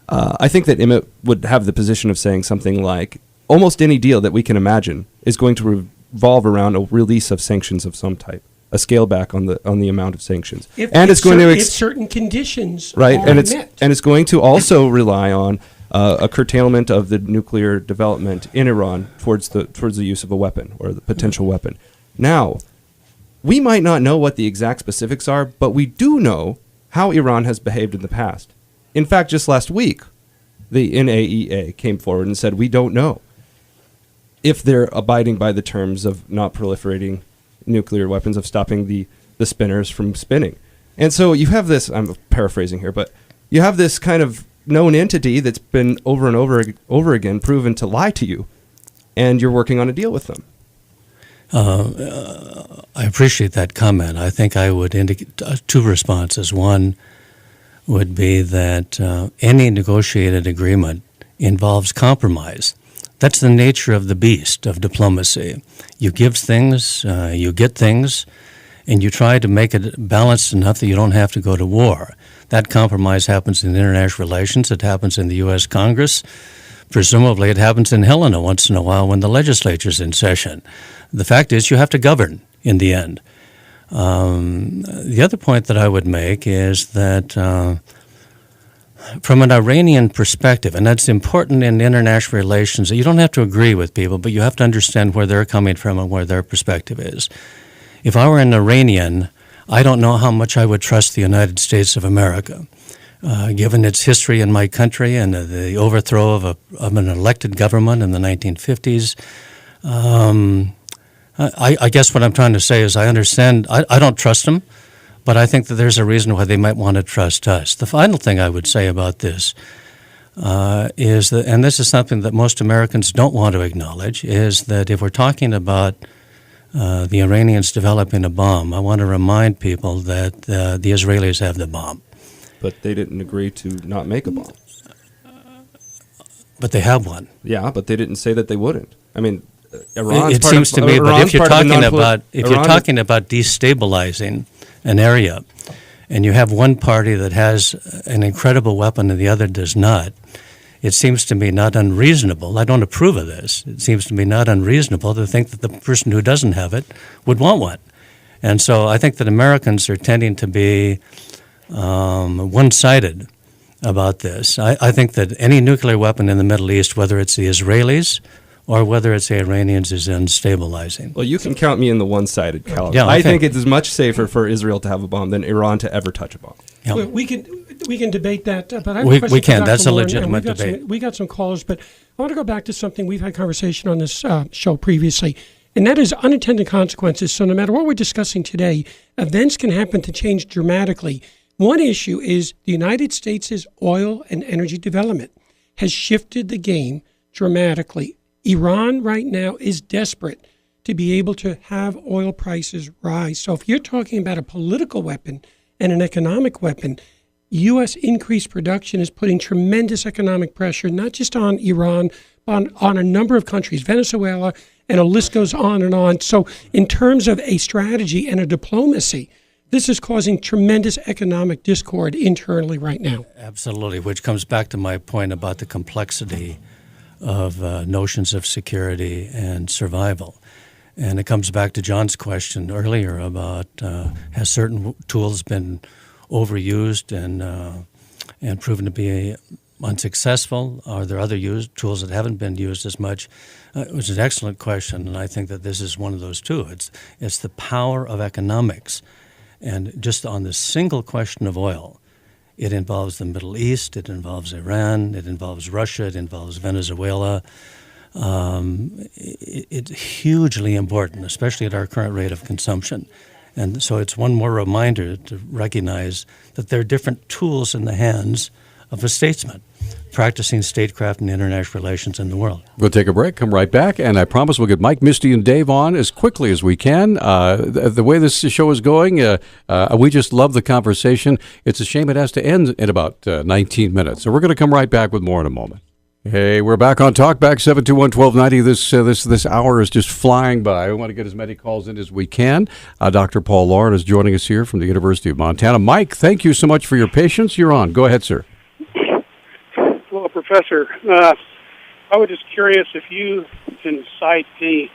I think that Emmett would have the position of saying something like, almost any deal that we can imagine is going to revolve around a release of sanctions of some type, a scale back on the amount of sanctions. If certain conditions right, are and met. it's going to also rely on a curtailment of the nuclear development in Iran towards the use of a weapon or the potential weapon. Now, we might not know what the exact specifics are, but we do know how Iran has behaved in the past. In fact, just last week, the NAEA came forward and said, we don't know if they're abiding by the terms of not proliferating nuclear weapons, of stopping the spinners from spinning. And so you have this, I'm paraphrasing here, but you have this kind of known entity that's been over and over again proven to lie to you, and you're working on a deal with them. I appreciate that comment. I think I would indicate two responses. One would be that any negotiated agreement involves compromise. That's the nature of the beast of diplomacy. You give things, you get things, and you try to make it balanced enough that you don't have to go to war. That compromise happens in international relations. It happens in the U.S. Congress. Presumably it happens in Helena once in a while when the legislature's in session. The fact is you have to govern in the end. The other point that I would make is that from an Iranian perspective, and that's important in international relations, you don't have to agree with people, but you have to understand where they're coming from and where their perspective is. If I were an Iranian, I don't know how much I would trust the United States of America, given its history in my country and the overthrow of an elected government in the 1950s. I guess what I'm trying to say is I understand, I don't trust them, but I think that there's a reason why they might want to trust us. The final thing I would say about this is that, and this is something that most Americans don't want to acknowledge, is that if we're talking about the Iranians developing a bomb, I want to remind people that the Israelis have the bomb. But they didn't agree to not make a bomb. But they have one. Yeah, but they didn't say that they wouldn't. I mean, Iran's it part seems of, to me, Iran's but if you're part of the talking about destabilizing an area, and you have one party that has an incredible weapon and the other does not, it seems to me not unreasonable. I don't approve of this. It seems to me not unreasonable to think that the person who doesn't have it would want one. And so I think that Americans are tending to be one-sided about this. I think that any nuclear weapon in the Middle East, whether it's the Israelis or whether it's the Iranians, is unstabilizing. Well, you can count me in the one-sided column. Yeah, I think it is much safer for Israel to have a bomb than Iran to ever touch a bomb. Yeah. Well, we can debate that, but I have We- a question we for can. Dr. That's a Warren, and legitimate we've got debate. We got some callers, but I want to go back to something we've had conversation on this show previously, and that is unintended consequences. So no matter what we're discussing today, events can happen to change dramatically. One issue is the United States' oil and energy development has shifted the game dramatically. Iran right now is desperate to be able to have oil prices rise. So if you're talking about a political weapon and an economic weapon, U.S. increased production is putting tremendous economic pressure, not just on Iran, but on a number of countries, Venezuela, and a list goes on and on. So in terms of a strategy and a diplomacy, this is causing tremendous economic discord internally right now. Absolutely, which comes back to my point about the complexity of notions of security and survival. And it comes back to John's question earlier about has certain tools been overused and proven to be unsuccessful? Are there other tools that haven't been used as much? Which is an excellent question, and I think that this is one of those too. It's the power of economics. And just on the single question of oil, it involves the Middle East, it involves Iran, it involves Russia, it involves Venezuela. It's hugely important, especially at our current rate of consumption. And so it's one more reminder to recognize that there are different tools in the hands of a statesman practicing statecraft and international relations in the world. We'll take a break, come right back, and I promise we'll get Mike, Misty, and Dave on as quickly as we can. The way this show is going, we just love the conversation. It's a shame it has to end in about 19 minutes. So we're going to come right back with more in a moment. Hey, we're back on Talkback 721-1290. This hour is just flying by. We want to get as many calls in as we can. Dr. Paul Lauren is joining us here from the University of Montana. Mike, thank you so much for your patience. You're on. Go ahead, sir. Well, Professor, I was just curious if you can cite any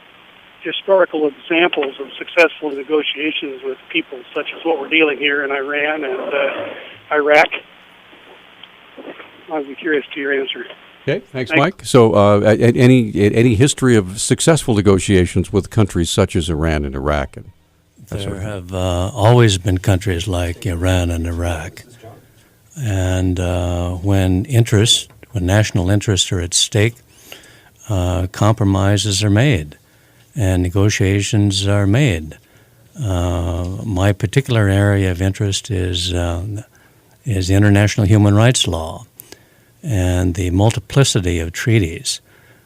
historical examples of successful negotiations with people such as what we're dealing here in Iran and Iraq. I would be curious to your answer. Okay, thanks, Mike. So any history of successful negotiations with countries such as Iran and Iraq? And there have always been countries like Iran and Iraq. And when national interests are at stake, compromises are made and negotiations are made. My particular area of interest is international human rights law and the multiplicity of treaties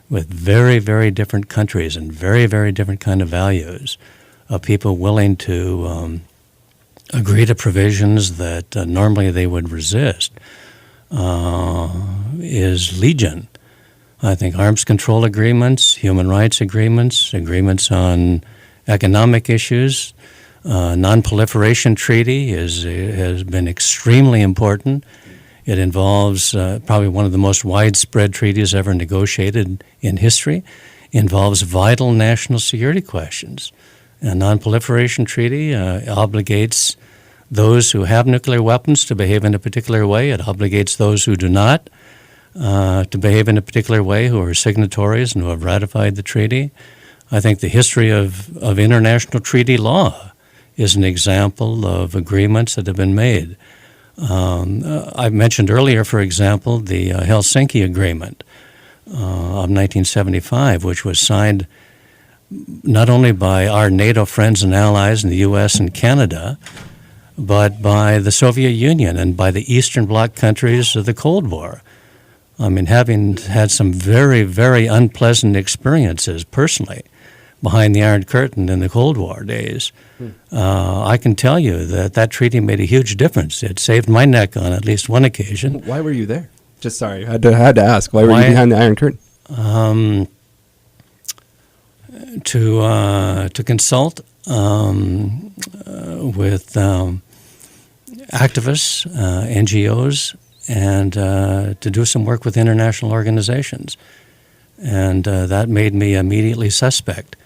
with very, very different countries and very, very different kind of values of people willing to agree to provisions that normally they would resist is legion. I think arms control agreements, human rights agreements, agreements on economic issues, Non-Proliferation Treaty has been extremely important. It involves probably one of the most widespread treaties ever negotiated in history. Involves vital national security questions. A Non-Proliferation Treaty obligates those who have nuclear weapons to behave in a particular way. It obligates those who do not to behave in a particular way, who are signatories and who have ratified the treaty. I think the history of international treaty law is an example of agreements that have been made. I mentioned earlier, for example, the Helsinki Agreement of 1975, which was signed not only by our NATO friends and allies in the U.S. and Canada, but by the Soviet Union and by the Eastern Bloc countries of the Cold War. I mean, having had some very, very unpleasant experiences personally behind the Iron Curtain in the Cold War days, I can tell you that treaty made a huge difference. It saved my neck on at least one occasion. Why were you there? Just sorry, I had to ask. Why were you behind the Iron Curtain? to consult with activists, NGOs, and to do some work with international organizations. And that made me immediately suspect.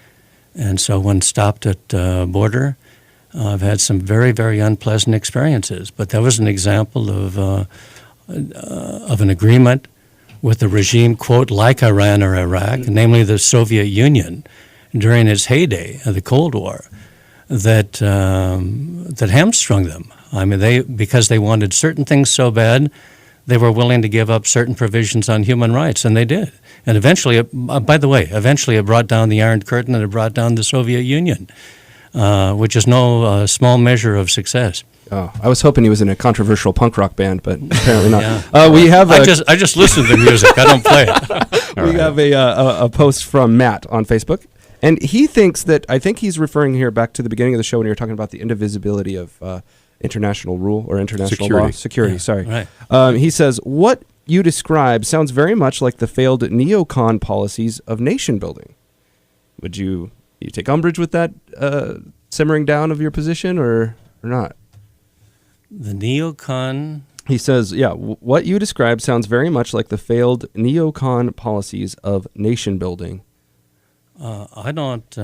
And so when stopped at border, I've had some very, very unpleasant experiences. But that was an example of an agreement with the regime, quote, like Iran or Iraq, namely the Soviet Union, during its heyday of the Cold War, that hamstrung them. I mean, because they wanted certain things so bad, they were willing to give up certain provisions on human rights, and they did. And eventually, eventually it brought down the Iron Curtain and it brought down the Soviet Union, which is no small measure of success. Oh, I was hoping he was in a controversial punk rock band, but apparently not. Yeah. We have. I just listen to the music. I don't play it. We have a post from Matt on Facebook, and he thinks that I think he's referring here back to the beginning of the show when you were talking about the indivisibility of international rule or international law. Security. Yeah, sorry. Right. He says what you describe sounds very much like the failed neocon policies of nation building. Would you take umbrage with that simmering down of your position or not? The neocon. He says, yeah, what you describe sounds very much like the failed neocon policies of nation building. I don't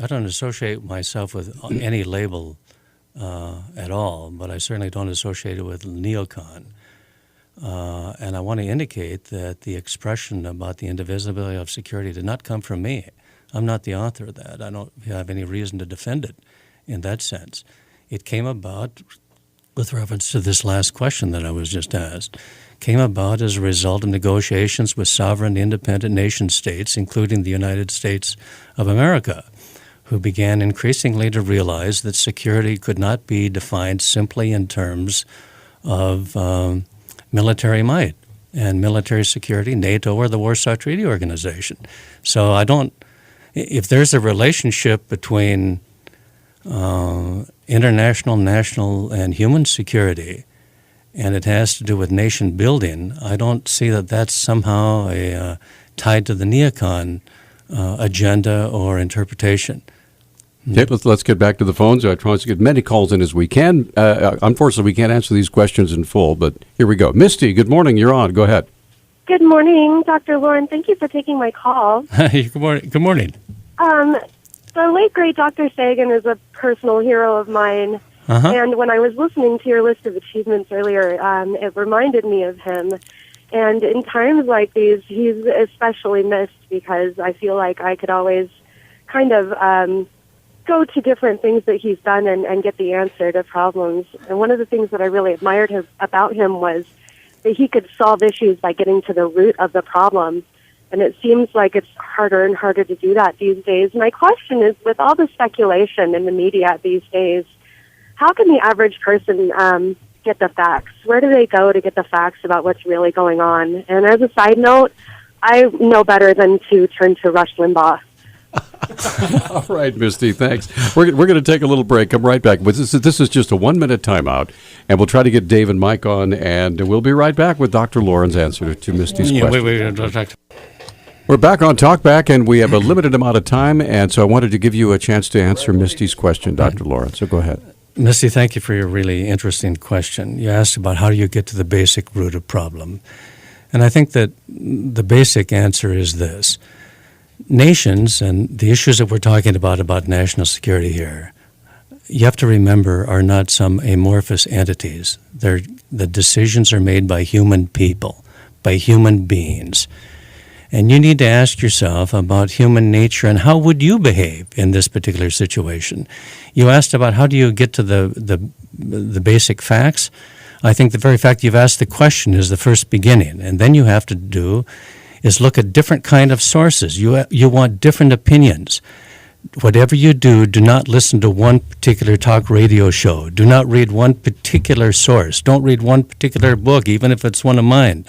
associate myself with any label at all, but I certainly don't associate it with neocon. And I want to indicate that the expression about the indivisibility of security did not come from me. I'm not the author of that. I don't have any reason to defend it in that sense. It came about, with reference to this last question that I was just asked, came about as a result of negotiations with sovereign independent nation states, including the United States of America, who began increasingly to realize that security could not be defined simply in terms of military might and military security, NATO, or the Warsaw Treaty Organization. So if there's a relationship between international, national, and human security, and it has to do with nation building, I don't see that that's somehow tied to the neocon agenda or interpretation. Okay, let's get back to the phones. I try to get many calls in as we can. Unfortunately, we can't answer these questions in full, but here we go. Misty, good morning. You're on. Go ahead. Good morning, Dr. Lauren. Thank you for taking my call. Good morning. Good morning. The late, great Dr. Sagan is a personal hero of mine. Uh-huh. And when I was listening to your list of achievements earlier, it reminded me of him. And in times like these, he's especially missed because I feel like I could always kind of go to different things that he's done and get the answer to problems. And one of the things that I really admired about him was that he could solve issues by getting to the root of the problem. And it seems like it's harder and harder to do that these days. My question is, with all the speculation in the media these days, how can the average person get the facts? Where do they go to get the facts about what's really going on? And as a side note, I know better than to turn to Rush Limbaugh. All right, Misty, thanks. We're going to take a little break. Come right back. But this is just a 1-minute timeout, and we'll try to get Dave and Mike on, and we'll be right back with Dr. Lauren's answer to Misty's question. We're back on Talkback, and we have a limited amount of time, and so I wanted to give you a chance to answer Misty's question, Dr. Lauren. So go ahead. Misty, thank you for your really interesting question. You asked about how do you get to the basic root of problem. And I think that the basic answer is this. Nations and the issues that we're talking about national security here, you have to remember, are not some amorphous entities. The decisions are made by human people, by human beings. And you need to ask yourself about human nature and how would you behave in this particular situation. You asked about how do you get to the basic facts. I think the very fact you've asked the question is the first beginning. And then you have to do is look at different kind of sources. You want different opinions. Whatever you do, do not listen to one particular talk radio show. Do not read one particular source. Don't read one particular book, even if it's one of mine.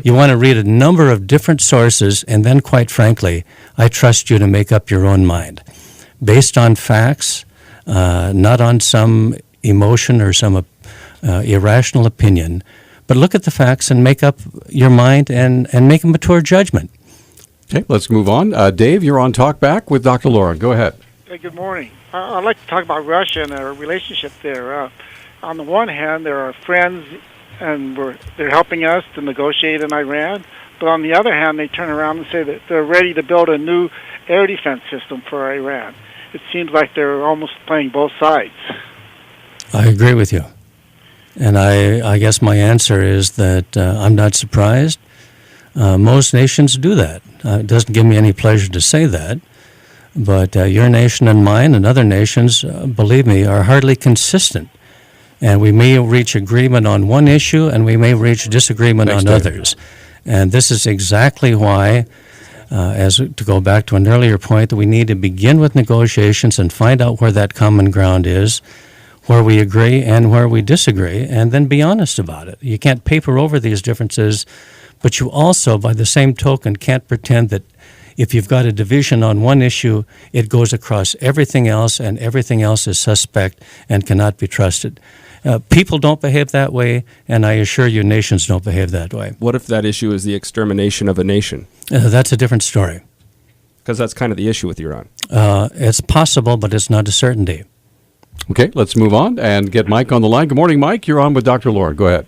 You want to read a number of different sources, and then, quite frankly, I trust you to make up your own mind. Based on facts, not on some emotion or some irrational opinion, but look at the facts and make up your mind and make a mature judgment. Okay, let's move on. Dave, you're on Talkback with Dr. Lauren. Go ahead. Hey, good morning. I'd like to talk about Russia and our relationship there. On the one hand, there are friends, and they're helping us to negotiate in Iran. But on the other hand, they turn around and say that they're ready to build a new air defense system for Iran. It seems like they're almost playing both sides. I agree with you. And I guess my answer is that I'm not surprised. Most nations do that. It doesn't give me any pleasure to say that. But your nation and mine and other nations, believe me, are hardly consistent. And we may reach agreement on one issue, and we may reach disagreement on others. And this is exactly why, to go back to an earlier point, that we need to begin with negotiations and find out where that common ground is, where we agree and where we disagree, and then be honest about it. You can't paper over these differences, but you also, by the same token, can't pretend that if you've got a division on one issue, it goes across everything else, and everything else is suspect and cannot be trusted. People don't behave that way, and I assure you nations don't behave that way. What if that issue is the extermination of a nation? That's a different story. Because that's kind of the issue with Iran. It's possible, but it's not a certainty. Okay, let's move on and get Mike on the line. Good morning, Mike. You're on with Dr. Lauren. Go ahead.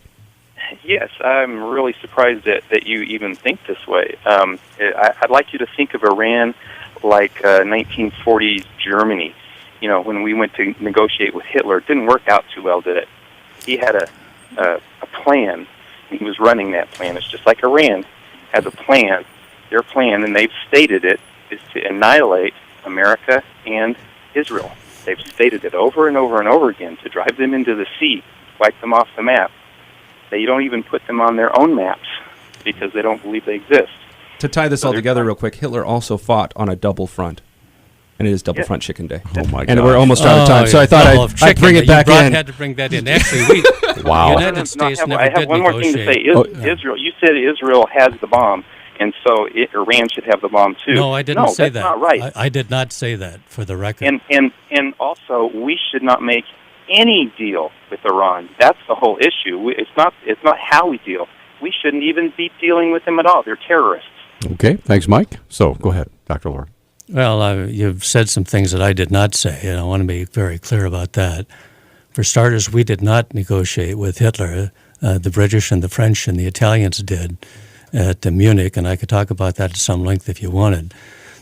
Yes, I'm really surprised that you even think this way. I'd like you to think of Iran like 1940s Germany. You know, when we went to negotiate with Hitler, it didn't work out too well, did it? He had a plan, and he was running that plan. It's just like Iran has a plan. Their plan, and they've stated it, is to annihilate America and Israel. They've stated it over and over and over again, to drive them into the sea, wipe them off the map. They don't even put them on their own maps because they don't believe they exist. To tie this all together real quick, Hitler also fought on a double front. And it is double front chicken day. Oh, my God. And we're almost out of time, so I thought I'd bring it back in. You had to bring that in. Actually, wow. United States never I have did one more thing to say. Israel, you said Israel has the bomb, and so Iran should have the bomb too. No, I didn't say that. That's not right. I did not say that, for the record. And also, we should not make any deal with Iran. That's the whole issue. It's not how we deal. We shouldn't even be dealing with them at all. They're terrorists. Okay, thanks, Mike. So go ahead, Dr. Lauren. Well, you've said some things that I did not say, and I want to be very clear about that. For starters, we did not negotiate with Hitler. The British and the French and the Italians did at Munich, and I could talk about that at some length if you wanted.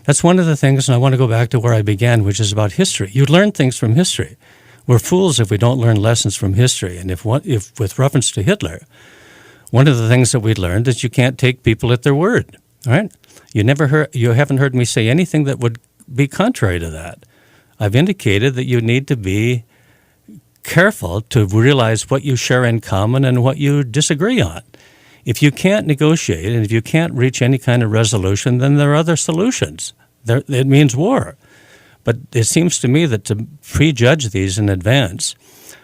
That's one of the things, and I want to go back to where I began, which is about history. You learn things from history. We're fools if we don't learn lessons from history. And if with reference to Hitler, one of the things that we learned is you can't take people at their word. All right? You haven't heard me say anything that would be contrary to that. I've indicated that you need to be careful to realize what you share in common and what you disagree on. If you can't negotiate and if you can't reach any kind of resolution, then there are other solutions. It means war. But it seems to me that to prejudge these in advance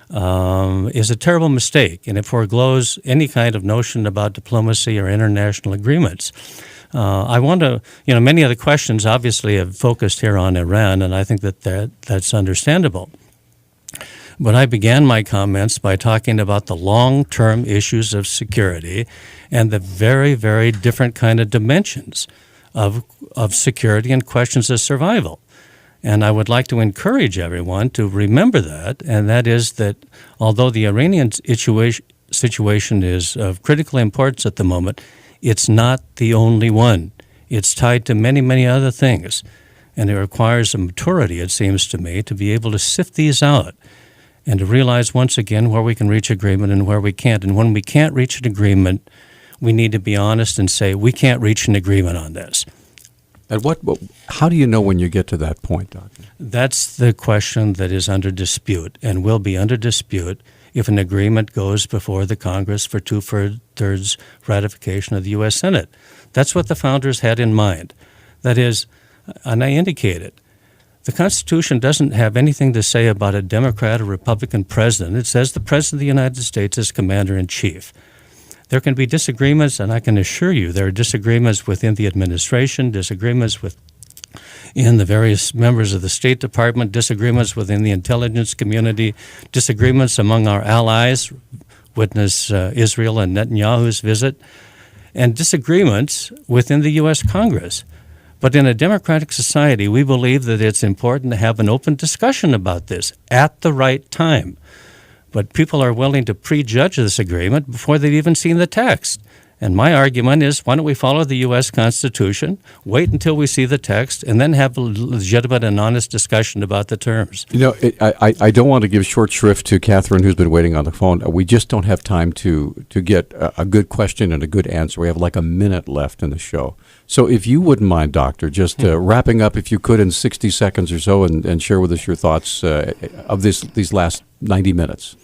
is a terrible mistake, and it foreglows any kind of notion about diplomacy or international agreements. I want to, many of the questions obviously have focused here on Iran, and I think that's understandable. But I began my comments by talking about the long-term issues of security and the very, very different kind of dimensions of security and questions of survival. And I would like to encourage everyone to remember that, and that is that although the Iranian situation is of critical importance at the moment, it's not the only one. It's tied to many, many other things. And it requires a maturity, it seems to me, to be able to sift these out and to realize once again where we can reach agreement and where we can't. And when we can't reach an agreement, we need to be honest and say, we can't reach an agreement on this. And how do you know when you get to that point, Doctor? That's the question that is under dispute and will be under dispute if an agreement goes before the Congress for two-thirds ratification of the U.S. Senate. That's what the founders had in mind. That is, and I indicated, the Constitution doesn't have anything to say about a Democrat or Republican president. It says the President of the United States is Commander-in-Chief. There can be disagreements, and I can assure you there are disagreements within the administration, disagreements in the various members of the State Department, disagreements within the intelligence community, disagreements among our allies, witness Israel and Netanyahu's visit, and disagreements within the U.S. Congress. But in a democratic society, we believe that it's important to have an open discussion about this at the right time. But people are willing to prejudge this agreement before they've even seen the text. And my argument is, why don't we follow the U.S. Constitution, wait until we see the text, and then have a legitimate and honest discussion about the terms? You know, I don't want to give short shrift to Catherine, who's been waiting on the phone. We just don't have time to get a good question and a good answer. We have like a minute left in the show. So if you wouldn't mind, Doctor, just wrapping up, if you could, in 60 seconds or so, and share with us your thoughts of these last 90 minutes.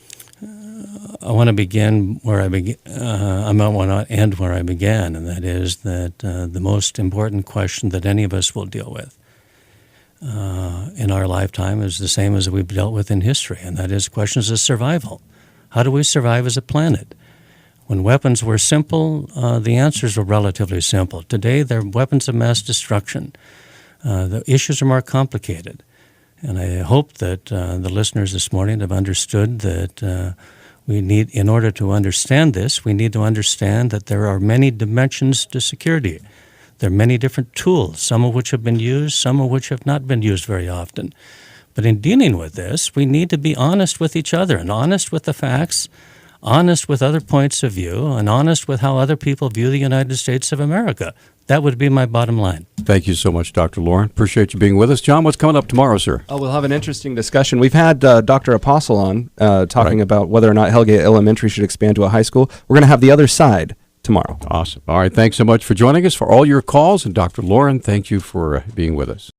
I want to begin where I began. I want to end where I began, and that is that the most important question that any of us will deal with in our lifetime is the same as we've dealt with in history, and that is questions of survival. How do we survive as a planet? When weapons were simple, the answers were relatively simple. Today, they're weapons of mass destruction. The issues are more complicated, and I hope that the listeners this morning have understood that we need, in order to understand this, we need to understand that there are many dimensions to security. There are many different tools, some of which have been used, some of which have not been used very often. But in dealing with this, we need to be honest with each other and honest with the facts, honest with other points of view, and honest with how other people view the United States of America. That would be my bottom line. Thank you so much, Dr. Lauren. Appreciate you being with us. John, what's coming up tomorrow, sir? We'll have an interesting discussion. We've had Dr. Apostle on talking about whether or not Hellgate Elementary should expand to a high school. We're going to have the other side tomorrow. Awesome. All right, thanks so much for joining us, for all your calls. And Dr. Lauren, thank you for being with us.